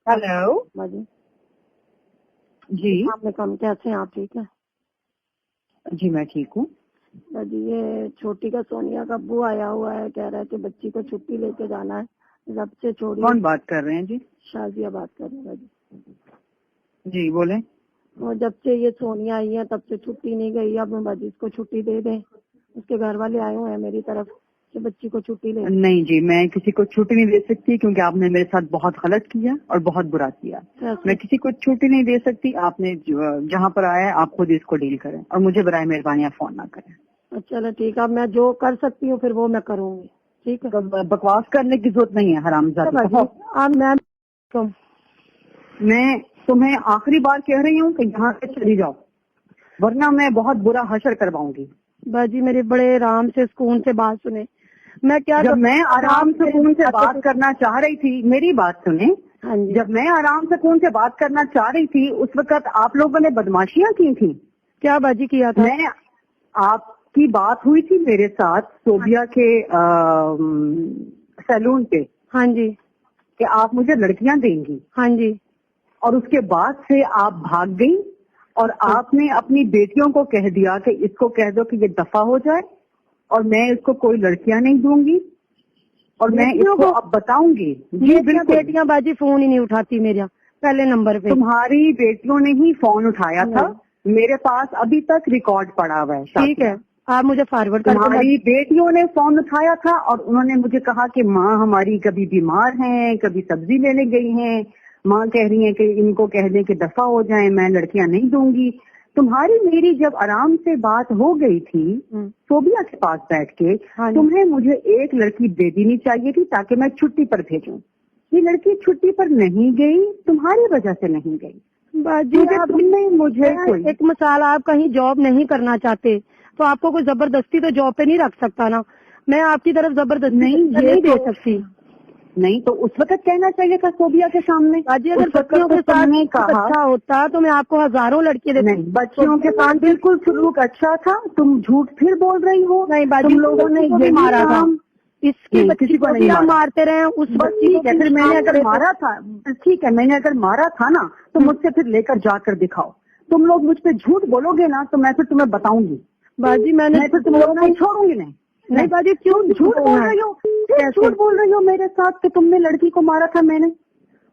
Hello बाजी जी। आपने कम कैसे हैं आप? ठीक है जी मैं ठीक हूँ। बाजी, ये छोटी का सोनिया का अब्बू आया हुआ है, कह रहा है कि बच्ची को छुट्टी लेके जाना है। जब से छोड़ी कौन बात कर रहे हैं जी? शाजिया बात कर रहे हैं बाजी। जी बोले। और जब से ये सोनिया आई है तब से छुट्टी नहीं गई। अब बाजी इसको छुट्टी दे दें। उसके घर वाले आए हुए हैं मेरी तरफ कि बच्ची को छुट्टी ले। नहीं जी, मैं किसी को छुट्टी नहीं दे सकती क्योंकि आपने मेरे साथ बहुत गलत किया और बहुत बुरा किया। मैं किसी को छुट्टी नहीं दे सकती। आपने जहाँ पर आया है आप खुद इसको डील करें और मुझे बराए मेहरबानी आप फोन ना करें। चलो ठीक है, अब मैं जो कर सकती हूँ फिर वो मैं करूँगी। ठीक है, तो बकवास करने की जरूरत नहीं है हरामजादी। अब मैं तुम्हें आखिरी बार कह रही हूँ कि यहाँ से चली जाओ वरना मैं बहुत बुरा हशर करवाऊंगी। बाजी मेरे बड़े आराम से सुकून से बात सुने। मैं क्या जब मैं आराम सुकून से बात करना चाह रही थी, मेरी बात सुने। हाँ जी। जब मैं आराम सुकून से बात करना चाह रही थी उस वक्त आप लोगों ने बदमाशियां की थी। क्या बाजी किया था? मैं आपकी बात हुई थी मेरे साथ सोबिया के सैलून पे। हाँ जी। कि आप मुझे लड़कियां देंगी। हाँ जी। और उसके बाद से आप भाग गई और आपने अपनी बेटियों को कह दिया कि इसको कह दो कि ये दफा हो जाए और मैं इसको कोई लड़कियां नहीं दूंगी और मैं इसको अब बताऊंगी। जी बिल्कुल। बेटियां बाजी फोन ही नहीं उठाती मेरा पहले नंबर पे। तुम्हारी बेटियों ने ही फोन उठाया था। मेरे पास अभी तक रिकॉर्ड पड़ा हुआ है। ठीक है, आप मुझे फॉरवर्ड कर। तुम्हारी बेटियों ने फोन उठाया था और उन्होंने मुझे कहा कि माँ हमारी कभी बीमार हैं, कभी सब्जी लेने गई हैं, माँ कह रही है कि इनको कह दें कि दफा हो जाए, मैं लड़कियां नहीं दूंगी। तुम्हारी मेरी जब आराम से बात हो गई थी सोबिया के पास बैठ के, तुम्हें मुझे एक लड़की दे देनी चाहिए थी ताकि मैं छुट्टी पर भेजूं। ये लड़की छुट्टी पर नहीं गई, तुम्हारी वजह से नहीं गई। बाजी तुमने मुझे एक मिसाल, आप कहीं जॉब नहीं करना चाहते तो आपको कोई जबरदस्ती तो जॉब पे नहीं रख सकता ना। मैं आपकी तरफ जबरदस्ती नहीं दे सकती। नहीं तो उस वक्त कहना चाहिए था सोबिया के सामने। बाजी अगर बच्चियों के साथ कहा अच्छा होता तो मैं आपको हजारों लड़के देती। नहीं, बच्चियों के साथ बिल्कुल सलूक अच्छा था। तुम झूठ फिर बोल रही हो। नहीं बाजी, तुम लोगों ने ये मारा था। इसकी किसी को नहीं मारते रहे उस बच्ची को। फिर मैंने अगर मारा था, ठीक है, मैंने अगर मारा था ना तो मुझसे फिर लेकर जाकर दिखाओ। तुम लोग मुझ पर झूठ बोलोगे ना तो मैं फिर तुम्हें बताऊंगी। बाजी मैं फिर तुम लोगों को छोड़ूंगी नहीं बाजी। क्यों झूठ बोल रही हो? झूठ बोल रही हो मेरे साथ कि तुमने लड़की को मारा था? मैंने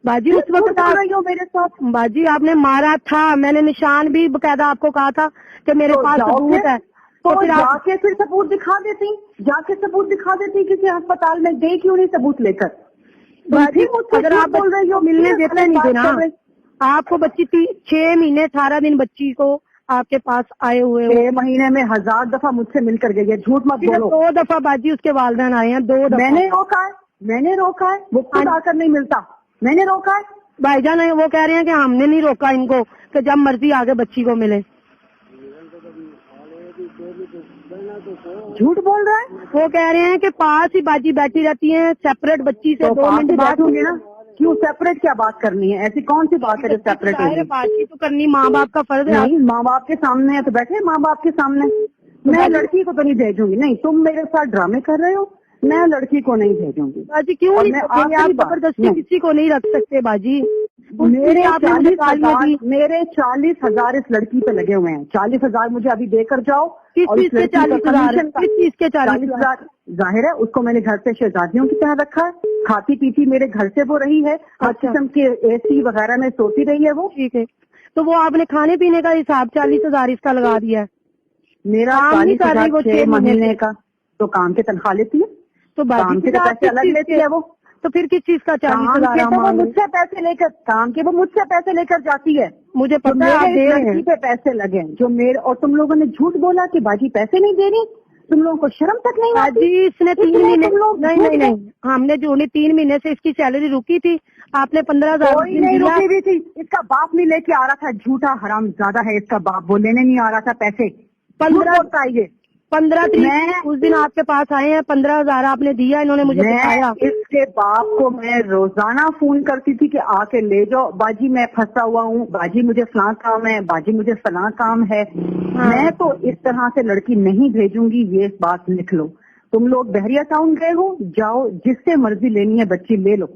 बाजी उस वक्त बोल रही हो मेरे साथ। बाजी आपने मारा था, मैंने निशान भी बकायदा आपको कहा था कि मेरे पास सबूत है। तो फिर जाके फिर सबूत दिखा देती, किसी अस्पताल में गई क्यों नहीं सबूत लेकर? बाजी अगर आप बोल रही हो मिलने देते नहीं थे ना। आपको बच्ची 6 महीने 18 दिन बच्ची को आपके पास आए हुए 6 महीने में 1000 दफा मुझसे मिलकर गई है। झूठ मत बोलो। 2 दफा बाजी उसके वालिदैन आए हैं। 2 दफा मैंने रोका है। वो खुद आकर नहीं मिलता। मैंने रोका है। भाईजान वो कह रहे हैं कि हमने नहीं रोका इनको कि जब मर्जी आगे बच्ची को मिले। झूठ बोल रहा है। वो कह रहे हैं कि पास ही बाजी बैठी रहती है सेपरेट बच्ची से। 2 मिनट बात होगी ना। क्यों सेपरेट क्या बात करनी है? ऐसी कौन सी बात है जो सेपरेट है? बातचीत तो करनी माँ बाप का फर्ज है। नहीं, माँ बाप के सामने है तो बैठे माँ बाप के सामने। मैं लड़की को तो नहीं भेजूंगी। नहीं, तुम मेरे साथ ड्रामे कर रहे हो। मैं लड़की को नहीं भेजूंगी। बाजी क्यों नहीं? आप जबरदस्ती किसी को नहीं रख सकते बाजी। मेरे 40,000 इस लड़की पे लगे हुए हैं। 40,000 मुझे अभी देकर जाओ। किस चीज के 40,000? किस चीज के 40,000? जाहिर है उसको मैंने घर से शहजादियों की तरह रखा है। खाती पीती मेरे घर से वो रही है। हर किस्म के AC वगैरह में सोती रही है वो। ठीक है, तो वो आपने खाने पीने का हिसाब 40,000 इसका लगा दिया है। मेरा 40,000 6 महीने का तो काम की तनख्वाह लेती है। तो काम के पैसे अलग लेती है वो। तो फिर किस चीज का 40,000? वो मुझसे पैसे लेकर वो मुझसे पैसे लेकर जाती है। मुझे पता है लड़की पे पैसे लगे जो मेरे। और तुम लोगों ने झूठ बोला कि बाजी पैसे नहीं दे रही। तुम लोगों को शर्म तक नहीं आती? बाजी इसने 3 महीने नहीं हमने जो 3 महीने से इसकी सैलरी रुकी थी। आपने 15,000 रुकी भी थी। इसका बाप नहीं लेके आ रहा था। झूठा हराम ज्यादा है इसका बाप। वो लेने नहीं आ रहा था पैसे। 15 तारीख उस दिन आपके पास आए हैं। 15,000 आपने दिया। इन्होंने मुझे बताया। इसके बाप को मैं रोजाना फोन करती थी कि आके ले जाओ बाजी, मैं फंसा हुआ हूँ, बाजी मुझे फलां काम है, बाजी मुझे फलां काम है। मैं तो इस तरह से लड़की नहीं भेजूंगी। ये बात लिख लो। तुम लोग बहरिया टाउन गए हो, जाओ जिससे मर्जी लेनी है बच्ची ले लो।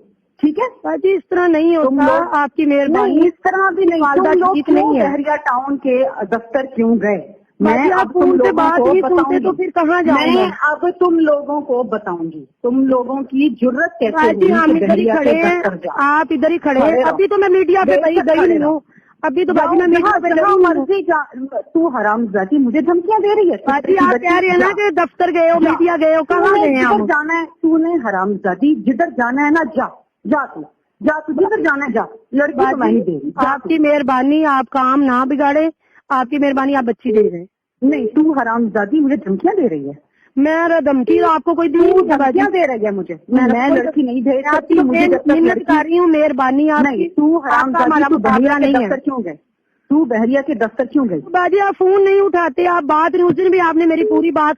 ठीक है बाजी इस तरह नहीं होता, आपकी मेहरबानी। इस तरह भी नहीं। तुम लोग क्यों बहरिया टाउन के दफ्तर क्यों गए? मैं आप फोन से बात नहीं सुनते तो फिर कहाँ जाऊँ? मैं अब तुम लोगों को बताऊंगी, तुम लोगों की जरूरत कैसे हुई हम इधर ही खड़े हैं, आप इधर ही खड़े हैं। अभी तो मैं मीडिया पे गई नहीं हूँ, अभी तो बाजी मैं मीडिया पे जहाँ मर्जी तू हरामजादी मुझे धमकियां दे रही है। बाजी आप कह रही है ना कि दफ्तर गए हो, मीडिया गए हो, कहाँ गए हैं? जिधर जाना है तूने हरामजादी, जिधर जाना है ना जा तू जिधर जाना है जा। लड़की तो मैं ही दे रही। आपकी मेहरबानी, आप काम ना बिगाड़े, आपकी मेहरबानी, आप बच्ची दे रहे हैं। नहीं, तू हरामजादी मुझे धमकियां दे रही है। मैं धमकी आपको कोई धमकियां दे रही है मुझे? मैं लड़की नहीं दे सकती। मुझे मिन्नत कर रही हूँ, मेहरबानी आप। नहीं, तू हरामजादी, तू बहरिया नहीं है। क्यों गए तू बहरिया के दफ्तर क्यों गई? बाजी आप फोन नहीं उठाते, आप बात नहीं। उस दिन भी आपने मेरी पूरी बात